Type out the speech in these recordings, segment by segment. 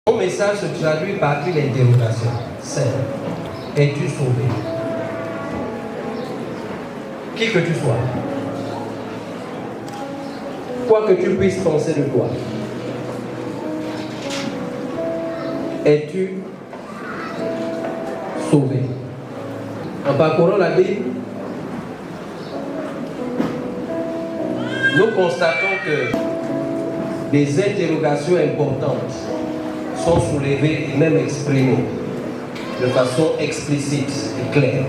Mon message se traduit par une interrogation. C'est: es-tu sauvé? Qui que tu sois, quoi que tu puisses penser de toi, es-tu sauvé? En parcourant la Bible, nous constatons que des interrogations importantes sont soulevées et même exprimées de façon explicite et claire.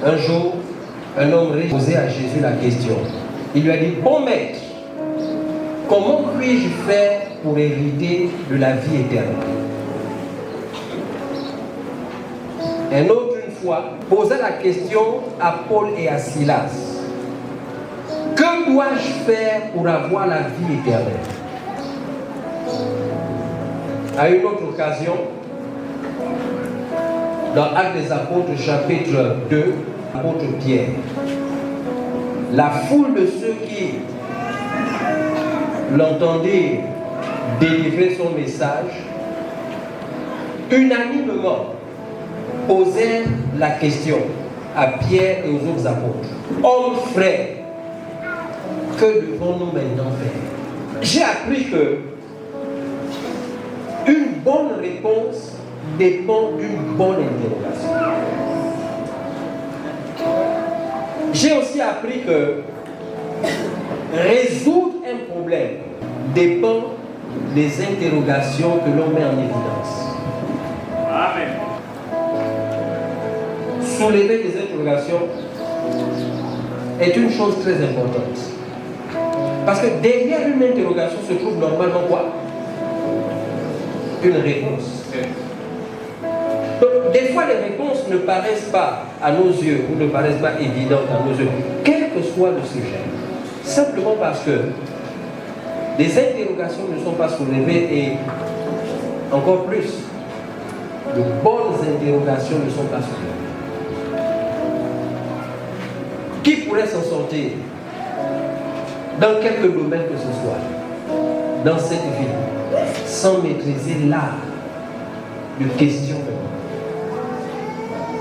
Un jour, un homme posait à Jésus la question. Il lui a dit: bon maître, comment puis-je faire pour hériter de la vie éternelle? Un autre, une fois, posait la question à Paul et à Silas: que dois-je faire pour avoir la vie éternelle? À une autre occasion, dans Actes des Apôtres, chapitre 2, l'apôtre Pierre, la foule de ceux qui l'entendaient délivrer son message, unanimement posèrent la question à Pierre et aux autres apôtres: hommes frères, que devons-nous maintenant faire? J'ai appris que une bonne réponse dépend d'une bonne interrogation. J'ai aussi appris que résoudre un problème dépend des interrogations que l'on met en évidence. Amen. Soulever des interrogations est une chose très importante. Parce que derrière une interrogation se trouve normalement quoi? Une réponse. Donc, des fois, les réponses ne paraissent pas à nos yeux ou ne paraissent pas évidentes à nos yeux, quel que soit le sujet. Simplement parce que des interrogations ne sont pas soulevées et encore plus, de bonnes interrogations ne sont pas soulevées. Qui pourrait s'en sortir dans quelque domaine que ce soit, dans cette vie, sans maîtriser l'art de questionnement,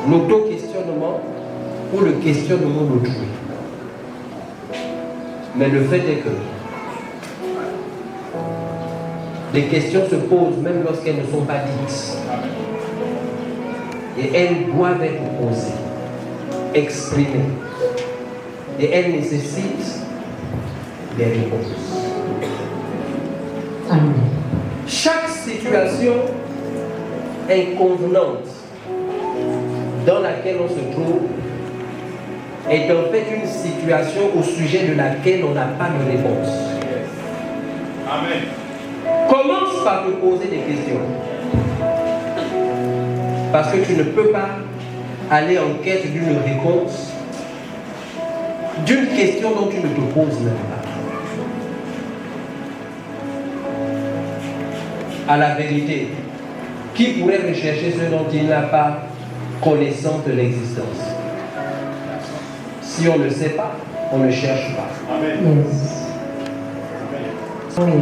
l'auto-questionnement ou le questionnement d'autrui? Mais le fait est que les questions se posent même lorsqu'elles ne sont pas dites. Et elles doivent être posées, exprimées. Et elles nécessitent des réponses. Amen. Chaque situation inconvenante dans laquelle on se trouve est en fait une situation au sujet de laquelle on n'a pas de réponse. Amen. Commence par te poser des questions. Parce que tu ne peux pas aller en quête d'une réponse d'une question dont tu ne te poses même pas. À la vérité, qui pourrait rechercher ce dont il n'a pas connaissance de l'existence? Si on ne sait pas, on ne cherche pas. Amen. Yes. Amen.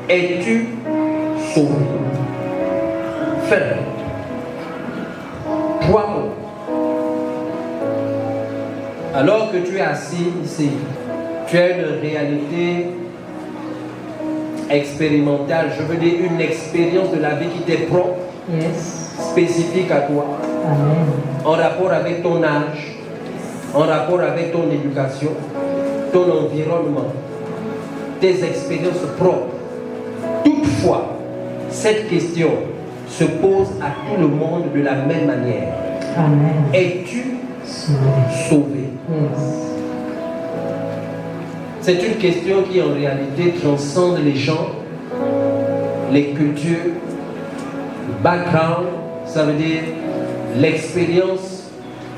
Es-tu sauvé? Fais-le. Toi-même. Alors que tu es assis ici, tu as une réalité expérimentale, je veux dire une expérience de la vie qui t'est propre, yes, spécifique à toi. Amen. En rapport avec ton âge, en rapport avec ton éducation, ton environnement, tes expériences propres. Toutefois, cette question se pose à tout le monde de la même manière. Amen. Es-tu sauvé? Yes. C'est une question qui en réalité transcende les genres, les cultures, le background, ça veut dire l'expérience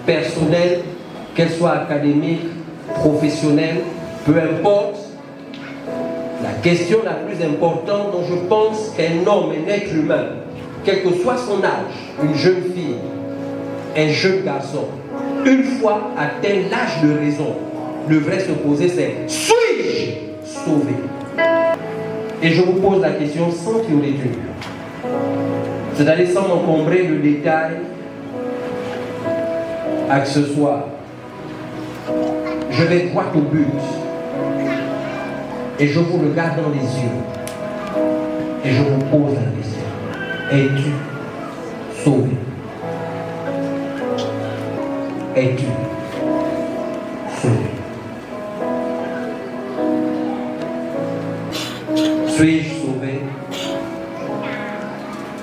personnelle, qu'elle soit académique, professionnelle, peu importe. La question la plus importante dont je pense qu'un homme, un être humain, quel que soit son âge, une jeune fille, un jeune garçon, une fois atteint l'âge de raison, devrait se poser, c'est: suis-je sauvé? Et je vous pose la question sans fioriture. C'est-à-dire sans m'encombrer de détails accessoires. Je vais droit au but. Et je vous regarde dans les yeux. Et je vous pose la question. Es-tu sauvé? Es-tu sauvé? Suis-je sauvé?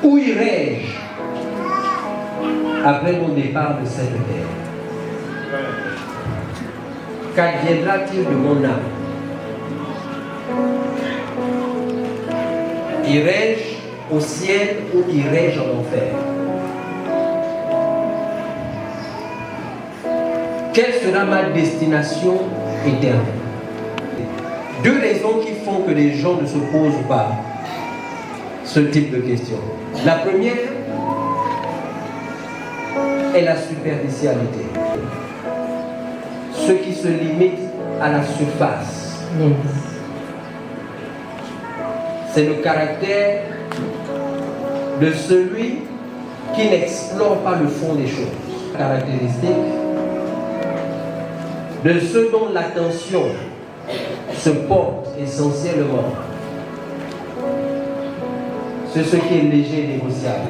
Où irai-je après mon départ de cette terre? Qu'adviendra-t-il de mon âme? Irai-je au ciel ou irai-je en enfer? Quelle sera ma destination éternelle? Deux raisons qui font que les gens ne se posent pas ce type de questions. La première est la superficialité. Ceux qui se limitent à la surface. C'est le caractère de celui qui n'explore pas le fond des choses. Caractéristique de ceux dont l'attention se porte essentiellement sur ce qui est léger et négociable.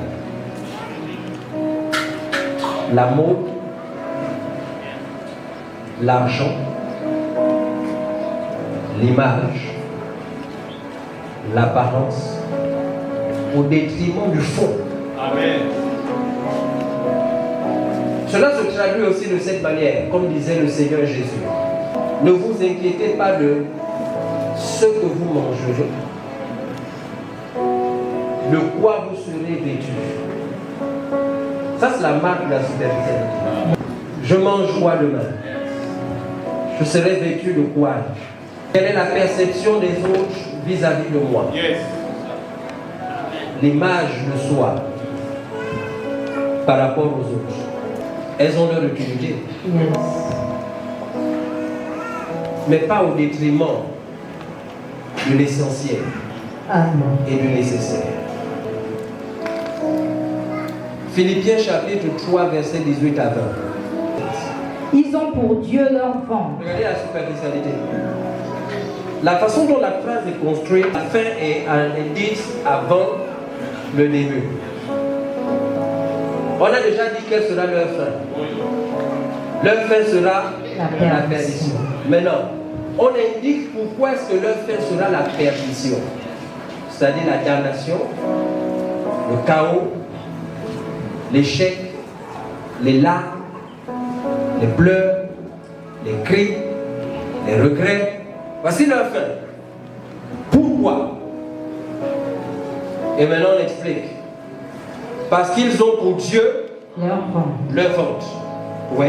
La mode, l'argent, l'image, l'apparence, au détriment du fond. Amen. Cela se traduit aussi de cette manière, comme disait le Seigneur Jésus. Ne vous inquiétez pas de ce que vous mangerez, de quoi vous serez vêtus. Ça, c'est la marque de la superficialité. Je mange quoi demain? Je serai vêtu de quoi? Quelle est la perception des autres vis-à-vis de moi? L'image de soi par rapport aux autres. Elles ont leur utilité. Mais pas au détriment de l'essentiel et du nécessaire. Philippiens chapitre 3, verset 18 à 20. Ils ont pour Dieu leur ventre. Regardez la superficialité. La façon dont la phrase est construite, la fin est un indice avant le début. On a déjà dit quelle sera leur fin. Leur fin sera la perdition. Maintenant, on indique pourquoi est-ce que leur fin sera la perdition. C'est-à-dire la damnation, le chaos, l'échec, les larmes, les pleurs, les cris, les regrets. Voici leur fin. Pourquoi? Et maintenant on explique. Parce qu'ils ont pour Dieu leur ventre. Oui.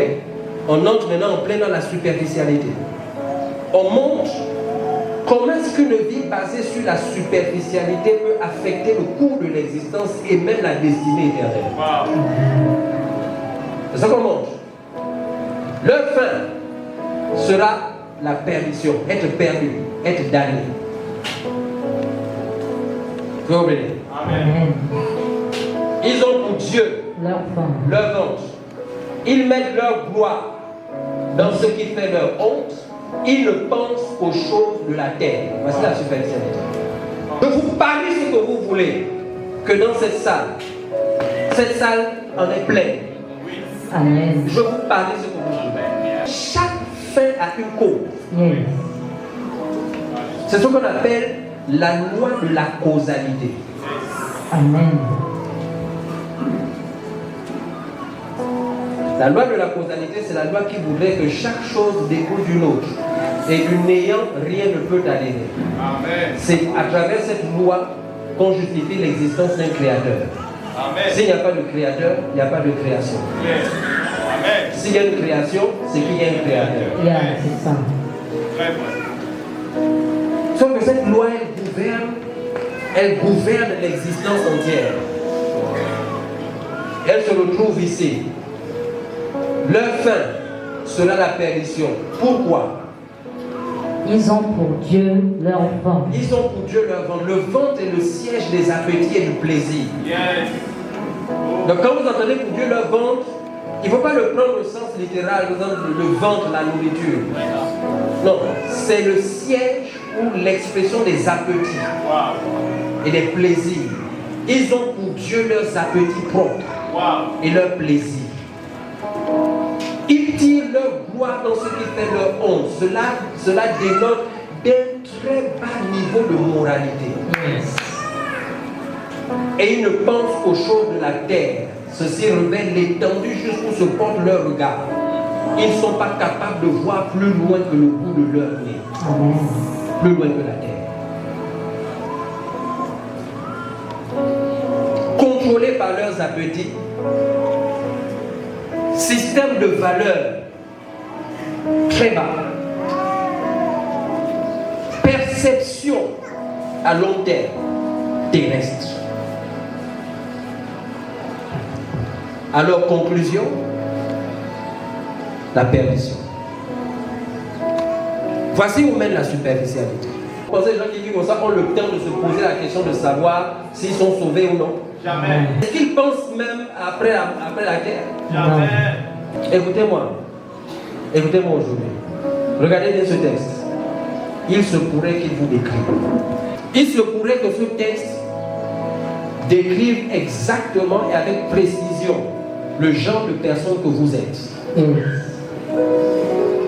On entre maintenant en plein dans la superficialité. On montre comment est-ce qu'une vie basée sur la superficialité peut affecter le cours de l'existence et même la destinée éternelle. Wow. C'est ça qu'on montre. Leur fin sera la perdition, être perdu, être damné. Vous comprenez? Amen. Ils ont pour Dieu leur ventre. Ils mettent leur gloire dans ce qui fait leur honte. Ils ne pensent aux choses de la terre. Voici la superficialité. Je vous parie ce que vous voulez, que dans cette salle en est pleine. Amen. Je vous parie ce que vous voulez. Chaque fin a une cause. C'est ce qu'on appelle la loi de la causalité. Amen. La loi de la causalité, c'est la loi qui voudrait que chaque chose découle d'une autre. Et du néant, rien ne peut adhérer. C'est à travers cette loi qu'on justifie l'existence d'un créateur. S'il n'y a pas de créateur, il n'y a pas de création. Amen. S'il y a une création, c'est qu'il y a un créateur. C'est ça. Sauf que cette loi, elle gouverne l'existence entière. Elle se retrouve ici. Leur fin sera la perdition. Pourquoi? Ils ont pour Dieu leur ventre. Ils ont pour Dieu leur ventre. Le ventre est le siège des appétits et du plaisir. Donc quand vous entendez pour Dieu leur ventre, il ne faut pas le prendre au sens littéral, par exemple le ventre, la nourriture. Non, c'est le siège ou l'expression des appétits et des plaisirs. Ils ont pour Dieu leurs appétits propres et leurs plaisirs. Ils tirent leur gloire dans ce qui fait leur honte. Cela dénote d'un très bas niveau de moralité. Et ils ne pensent qu'aux choses de la terre. Ceci révèle l'étendue jusqu'où se porte leur regard. Ils ne sont pas capables de voir plus loin que le bout de leur nez. Plus loin que la terre. Contrôlés par leurs appétits, système de valeurs très bas, perception à long terme terrestre. Alors, conclusion, la perdition. Voici où mène la superficialité. Vous pensez que les gens qui vivent comme ça ont le temps de se poser la question de savoir s'ils sont sauvés ou non? Jamais. Est-ce qu'ils pensent même après la terre? Jamais. Écoutez-moi. Écoutez-moi aujourd'hui. Regardez bien ce texte. Il se pourrait qu'il vous décrive. Il se pourrait que ce texte décrive exactement et avec précision le genre de personne que vous êtes.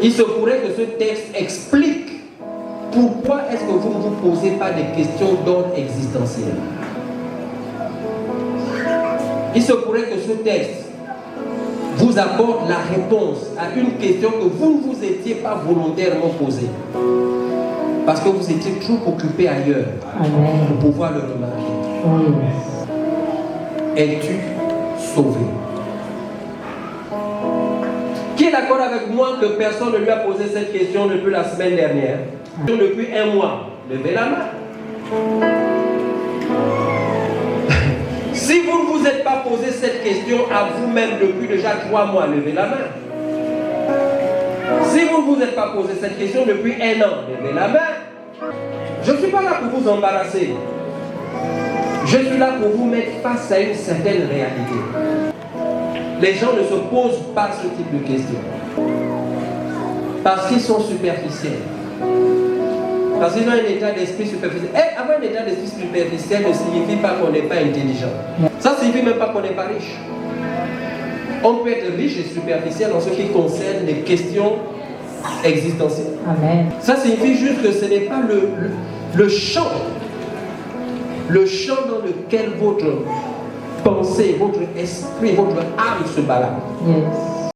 Il se pourrait que ce texte explique pourquoi est-ce que vous ne vous posez pas des questions d'ordre existentiel. Il se pourrait que ce texte vous apporte la réponse à une question que vous ne vous étiez pas volontairement posée. Parce que vous étiez trop occupé ailleurs pour pouvoir le remarquer. Es-tu sauvé? Qui est d'accord avec moi que personne ne lui a posé cette question depuis la semaine dernière? Depuis un mois? Levez la main. Si vous ne vous êtes pas posé cette question à vous-même depuis déjà 3 mois, levez la main. Si vous ne vous êtes pas posé cette question depuis 1 an, levez la main. Je ne suis pas là pour vous embarrasser. Je suis là pour vous mettre face à une certaine réalité. Les gens ne se posent pas ce type de questions. Parce qu'ils sont superficiels. Parce qu'ils ont un état d'esprit superficiel. Et avoir un état d'esprit superficiel ne signifie pas qu'on n'est pas intelligent. Ça ne signifie même pas qu'on n'est pas riche. On peut être riche et superficiel en ce qui concerne les questions existentielles. Amen. Ça signifie juste que ce n'est pas le champ dans lequel votre pensée, votre esprit, votre âme se balade. Yes.